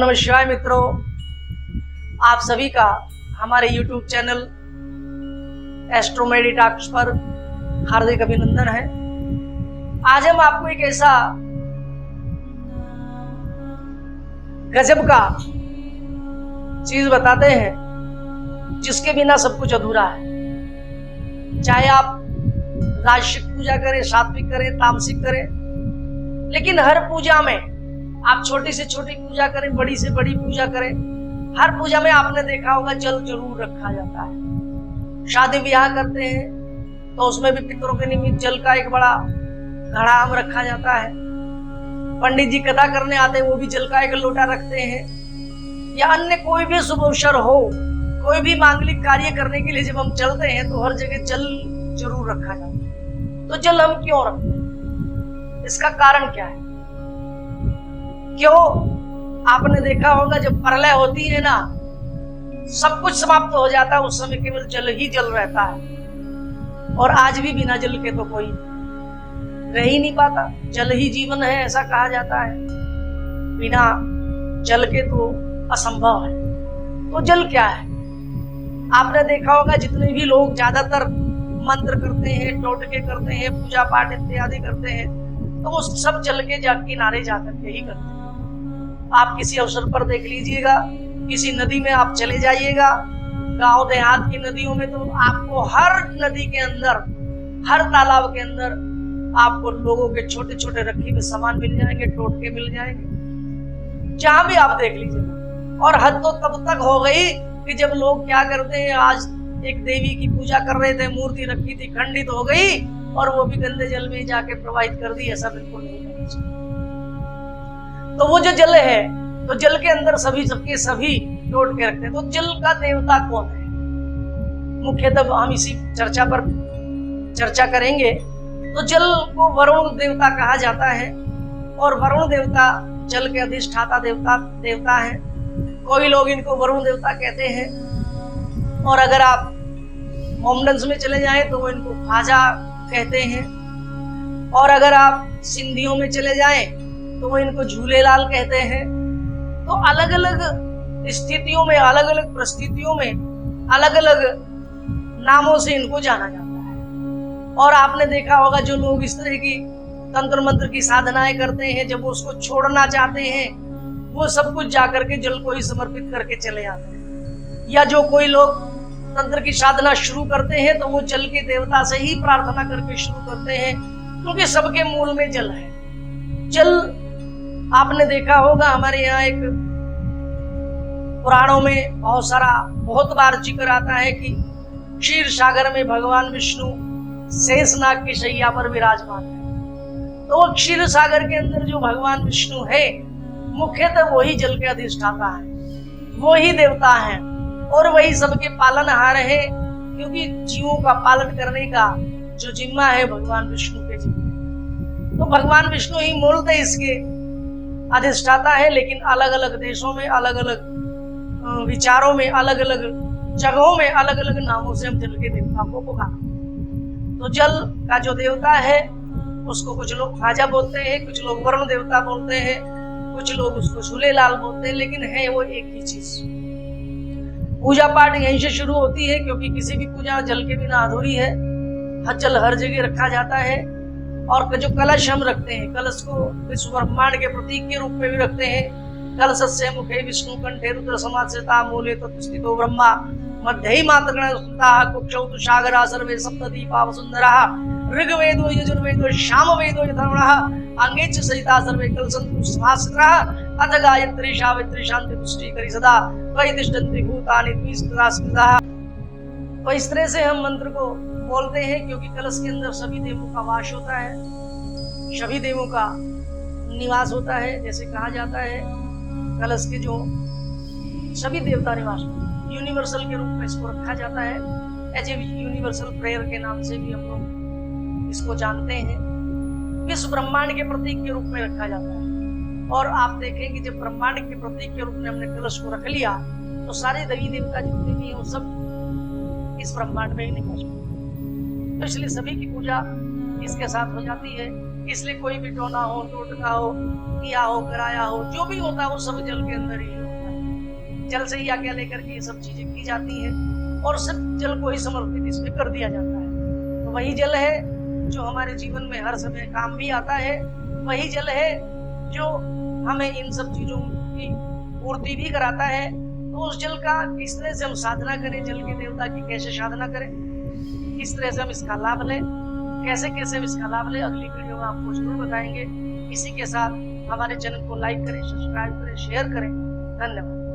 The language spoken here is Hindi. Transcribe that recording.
नमः शिवाय मित्रों, आप सभी का हमारे YouTube चैनल एस्ट्रोमेडिटॉक्स पर हार्दिक अभिनंदन है। आज हम आपको एक ऐसा गजब का चीज बताते हैं जिसके बिना सब कुछ अधूरा है। चाहे आप राजसिक पूजा करें, सात्विक करें, तामसिक करें, लेकिन हर पूजा में आप छोटी से छोटी पूजा करें, बड़ी से बड़ी पूजा करें, हर पूजा में आपने देखा होगा जल जरूर रखा जाता है। शादी ब्याह करते हैं तो उसमें भी पितरों के निमित्त जल का एक बड़ा घड़ा आम रखा जाता है। पंडित जी कथा करने आते हैं, वो भी जल का एक लोटा रखते हैं। या अन्य कोई भी शुभ अवसर हो, कोई भी मांगलिक कार्य करने के लिए जब हम चलते हैं तो हर जगह जल जरूर रखा जाता है। तो जल हम क्यों रखते हैं, इसका कारण क्या है? क्यों? आपने देखा होगा जब प्रलय होती है ना, सब कुछ समाप्त हो जाता है, उस समय केवल जल ही जल रहता है। और आज भी बिना जल के तो कोई रह ही नहीं पाता। जल ही जीवन है, ऐसा कहा जाता है। बिना जल के तो असंभव है। तो जल क्या है? आपने देखा होगा जितने भी लोग ज्यादातर मंत्र करते हैं, टोटके करते हैं, पूजा पाठ इत्यादि करते हैं, तो वो सब जल के किनारे जाकर के ही करते हैं। आप किसी अवसर पर देख लीजिएगा, किसी नदी में आप चले जाइएगा, गांव देहात की नदियों में, तो आपको हर नदी के अंदर, हर तालाब के अंदर आपको लोगों के छोटे छोटे रखी हुए सामान मिल जाएंगे, टोटके मिल जाएंगे, जहां भी आप देख लीजिएगा। और हद तो तब तक हो गई कि जब लोग क्या करते हैं, आज एक देवी की पूजा कर रहे थे, मूर्ति रखी थी, खंडित हो गई और वो भी गंदे जल में जाके प्रवाहित कर दी। ऐसा बिल्कुल नहीं करना चाहिए। तो वो जो जल है, तो जल के अंदर सभी सबके सभी लौट के रखते हैं। तो जल का देवता कौन है? मुख्यतः हम इसी चर्चा पर चर्चा करेंगे। तो जल को वरुण देवता कहा जाता है, और वरुण देवता जल के अधिष्ठाता देवता है। कोई लोग इनको वरुण देवता कहते हैं, और अगर आप मोमडन्स में चले जाएं तो वो इनको ख्वाजा कहते हैं, और अगर आप सिंधियों में चले जाएं तो वो इनको झूलेलाल कहते हैं। तो अलग अलग स्थितियों में, अलग अलग परिस्थितियों में अलग अलग नामों से इनको जाना जाता है। और आपने देखा होगा जो लोग इस तरह की तंत्र मंत्र की साधनाएं करते हैं, जब वो उसको छोड़ना चाहते हैं, वो सब कुछ जाकर के जल को ही समर्पित करके चले आते हैं। या जो कोई लोग तंत्र की साधना शुरू करते हैं तो वो जल के देवता से ही प्रार्थना करके शुरू करते हैं, क्योंकि सबके मूल में जल है। जल आपने देखा होगा, हमारे यहाँ एक पुराणों में बहुत बार जिक्र आता है कि क्षीर सागर में भगवान विष्णु शेषनाग की शैया पर विराजमान है। तो वो क्षीर सागर के अंदर जो भगवान विष्णु है, मुख्यतः वही जल के अधिष्ठाता है, वो ही देवता है, और वही सबके पालनहार है, क्योंकि जीवों का पालन करने का जो जिम्मा है भगवान विष्णु के जिम्मे। तो भगवान विष्णु ही मूलतः इसके अधिष्ठाता है, लेकिन अलग अलग देशों में, अलग अलग विचारों में, अलग अलग जगहों में अलग अलग नामों से हम जल के देवता को पुकारते। तो जल का जो देवता है उसको कुछ लोग ख्वाजा बोलते हैं, कुछ लोग वरुण देवता बोलते हैं, कुछ लोग उसको झूलेलाल बोलते हैं, लेकिन है वो एक ही चीज। पूजा पाठ यहीं से शुरू होती है, क्योंकि किसी भी पूजा जल के बिना अधूरी है। जल हर जगह रखा जाता है। और जो कलश हम रखते हैं, कलश को विश्व ब्रह्मांड के प्रतीक के रूप में भी रखते हैं। कलशस्य मुखे विष्णु कंठे रुद्र समासेता मूले तत्स्थितो ब्रह्मा मध्यहि मातृगणस्तुताः कुक्षौ तु सागरा सर्वे सप्तदीपा वसुंधराः ऋग्वेदो यजुर्वेदो सामवेदो यथर्वणः अंगे च सहिता सर्वे कलशन्तु समाश्रिताः अथ गायत्री सावित्री शांति पुष्टिकरी सदा त्वयि तिष्ठन्ति भूतानि द्विस्तदा स्मृताः। तो इस तरह से हम मंत्र को बोलते हैं, क्योंकि कलश के अंदर सभी देवों का वास होता है, सभी देवों का निवास होता है। जैसे कहा जाता है कलश के जो सभी देवता निवास होते हैं, यूनिवर्सल के रूप में इसको रखा जाता है। एज ए यूनिवर्सल प्रेयर के नाम से भी हम लोग इसको जानते हैं। विश्व ब्रह्मांड के प्रतीक के रूप में रखा जाता है। और आप देखें कि जब ब्रह्मांड के प्रतीक के रूप में हमने कलश को रख लिया, तो सारे देवी देवता जितने भी हैं वो सब इस ब्रह्मांड में ही निवास करते हैं। तो इसलिए सभी की पूजा इसके साथ हो जाती है। इसलिए कोई भी टोना हो, टोटका हो, किया हो, कराया हो, जो भी होता है वो सब जल के अंदर ही होता है। जल से ही आज्ञा लेकर के ये सब चीजें की जाती है और सिर्फ जल को ही समर्पित इसमें कर दिया जाता है। तो वही जल है जो हमारे जीवन में हर समय काम भी आता है, वही जल है जो हमें इन सब चीजों की पूर्ति भी कराता है। तो उस जल का किस तरह से हम साधना करें, जल के देवता की कैसे साधना करें, किस तरह से हम इसका लाभ लें, कैसे कैसे हम इसका लाभ लें, अगली वीडियो में आपको जरूर बताएंगे। इसी के साथ हमारे चैनल को लाइक करें, सब्सक्राइब करें, शेयर करें। धन्यवाद।